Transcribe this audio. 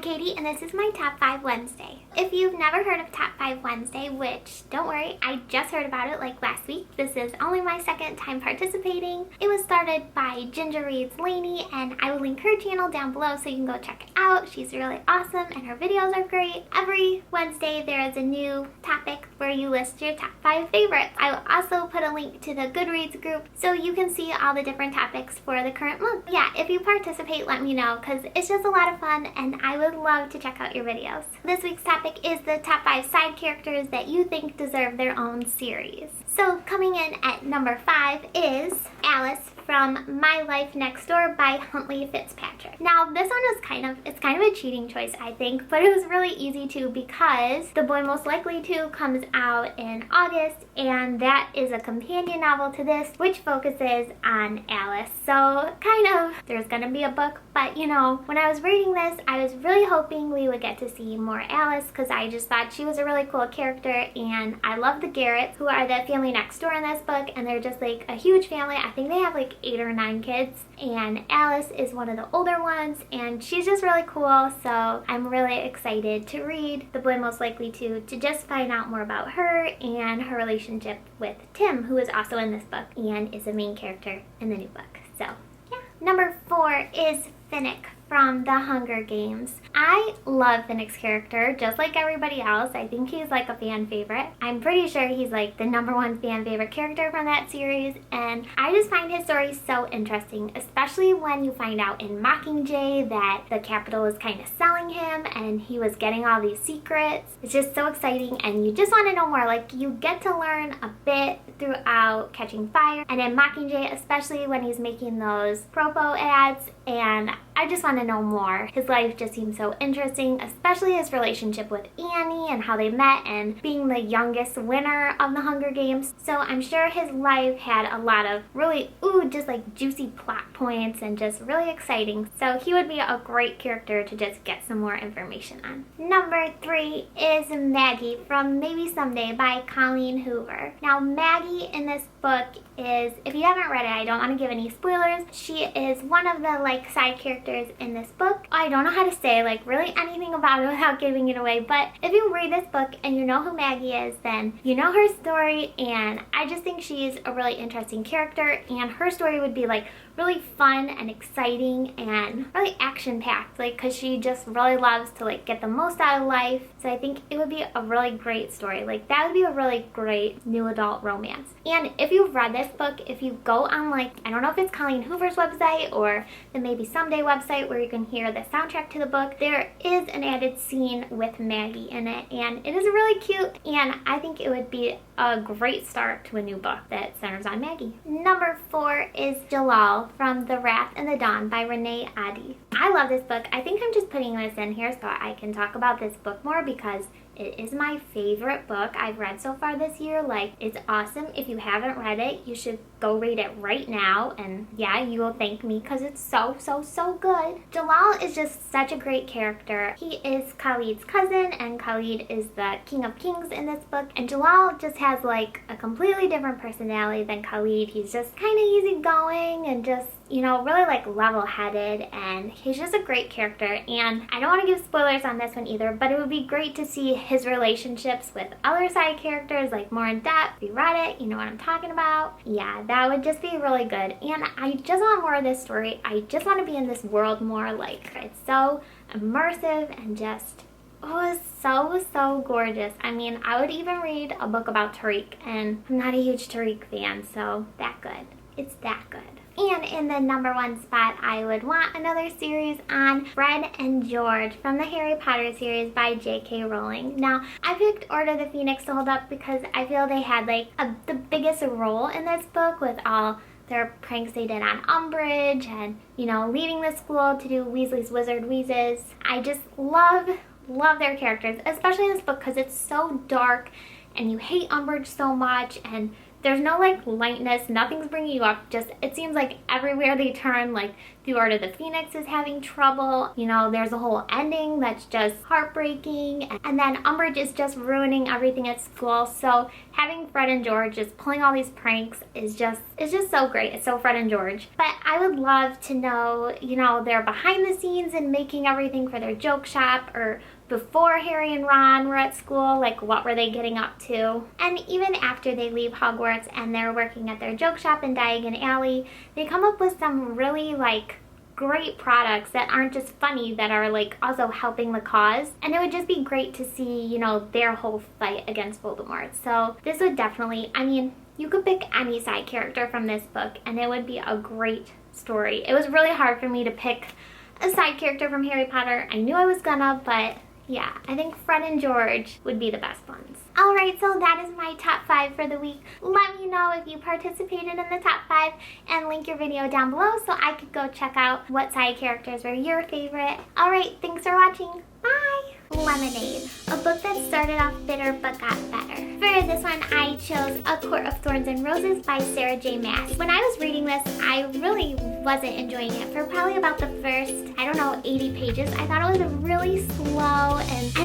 Katie, and this is my Top 5 Wednesday. If you've never heard of Top 5 Wednesday, which, don't worry, I just heard about it like last week. This is only my second time participating. It was started by Ginger Reads Lainey, and I will link her channel down below so you can go check it out. She's really awesome, and her videos are great. Every Wednesday, there is a new topic where you list your top 5 favorites. I will also put a link to the Goodreads group so you can see all the different topics for the current month. Yeah, if you participate, let me know, because it's just a lot of fun, and I would love to check out your videos. This week's topic is the top 5 side characters that you think deserve their own series. So coming in at number 5 is Alice from My Life Next Door by Huntley Fitzpatrick. Now this one was kind of a cheating choice, I think, but it was really easy to because The Boy Most Likely To comes out in August, and that is a companion novel to this which focuses on Alice. So kind of there's gonna be a book, but you know, when I was reading this, I was really hoping we would get to see more Alice because I just thought she was a really cool character, and I love the Garretts, who are the family next door in this book, and they're just like a huge family. I think they have like 8 or 9 kids, and Alice is one of the older ones, and she's just really cool. So I'm really excited to read The Boy Most Likely To just find out more about her and her relationship with Tim, who is also in this book and is a main character in the new book. So yeah. Number 4 is Finnick from The Hunger Games. I love Finnick's character, just like everybody else. I think he's like a fan favorite. I'm pretty sure he's like the #1 fan favorite character from that series, and I just find his story so interesting, especially when you find out in Mockingjay that the Capitol was kind of selling him and he was getting all these secrets. It's just so exciting, and you just want to know more. Like, you get to learn a bit throughout Catching Fire, and in Mockingjay, especially when he's making those propo ads, and I just want to know more. His life just seems so interesting, especially his relationship with Annie and how they met, and being the youngest winner of the Hunger Games. So I'm sure his life had a lot of really, just like juicy plot points and just really exciting. So he would be a great character to just get some more information on. Number 3 is Maggie from Maybe Someday by Colleen Hoover. Now Maggie in this book is, if you haven't read it, I don't want to give any spoilers. She is one of the like side characters in this book. I don't know how to say like really anything about it without giving it away, but if you read this book and you know who Maggie is, then you know her story, and I just think she's a really interesting character, and her story would be like really fun and exciting and really action-packed, like, because she just really loves to like get the most out of life. So I think it would be a really great story. Like, that would be a really great new adult romance. And if you've read this book, if you go on like, I don't know if it's Colleen Hoover's website or the Maybe Someday website where you can hear the soundtrack to the book, there is an added scene with Maggie in it, and it is really cute, and I think it would be a great start to a new book that centers on Maggie. Number 4 is Jalal from The Wrath and the Dawn by Renee Adi. I love this book. I think I'm just putting this in here so I can talk about this book more because it is my favorite book I've read so far this year. Like, it's awesome. If you haven't read it, you should go read it right now, and yeah, you will thank me because it's so good. Jalal is just such a great character. He is Khalid's cousin, and Khalid is the King of Kings in this book, and Jalal just has like a completely different personality than Khalid. He's just kind of easygoing and just, you know, really like level-headed, and he's just a great character. And I don't want to give spoilers on this one either, but it would be great to see his relationships with other side characters like more in depth. If you read it, you know what I'm talking about. Yeah, that would just be really good, and I just want more of this story. I just want to be in this world more. Like, it's so immersive and just, it's so gorgeous. I mean, I would even read a book about Tariq, and I'm not a huge Tariq fan, so that good. It's that good. And in the #1 spot, I would want another series on Fred and George from the Harry Potter series by J.K. Rowling. Now, I picked Order of the Phoenix to hold up because I feel they had like the biggest role in this book with all their pranks they did on Umbridge and, you know, leaving the school to do Weasley's Wizard Wheezes. I just love their characters, especially in this book because it's so dark and you hate Umbridge so much, and there's no like lightness, nothing's bringing you up. Just, it seems like everywhere they turn, like The Order of the Phoenix is having trouble. You know, there's a whole ending that's just heartbreaking. And then Umbridge is just ruining everything at school. So having Fred and George just pulling all these pranks is just so great. It's so Fred and George. But I would love to know, you know, their behind the scenes and making everything for their joke shop, or before Harry and Ron were at school, like what were they getting up to? And even after they leave Hogwarts and they're working at their joke shop in Diagon Alley, they come up with some really like great products that aren't just funny, that are like also helping the cause. And it would just be great to see, you know, their whole fight against Voldemort. So this would definitely, I mean, you could pick any side character from this book and it would be a great story. It was really hard for me to pick a side character from Harry Potter. I knew I was gonna, but yeah, I think Fred and George would be the best ones. Alright, so that is my top 5 for the week. Let me know if you participated in the top 5 and link your video down below so I could go check out what side characters were your favorite. Alright, thanks for watching. Bye! Lemonade, a book that started off bitter but got better. For this one, I chose A Court of Thorns and Roses by Sarah J. Maas. When I was reading this, I really wasn't enjoying it for probably about the first, I don't know, 80 pages. I thought it was really slow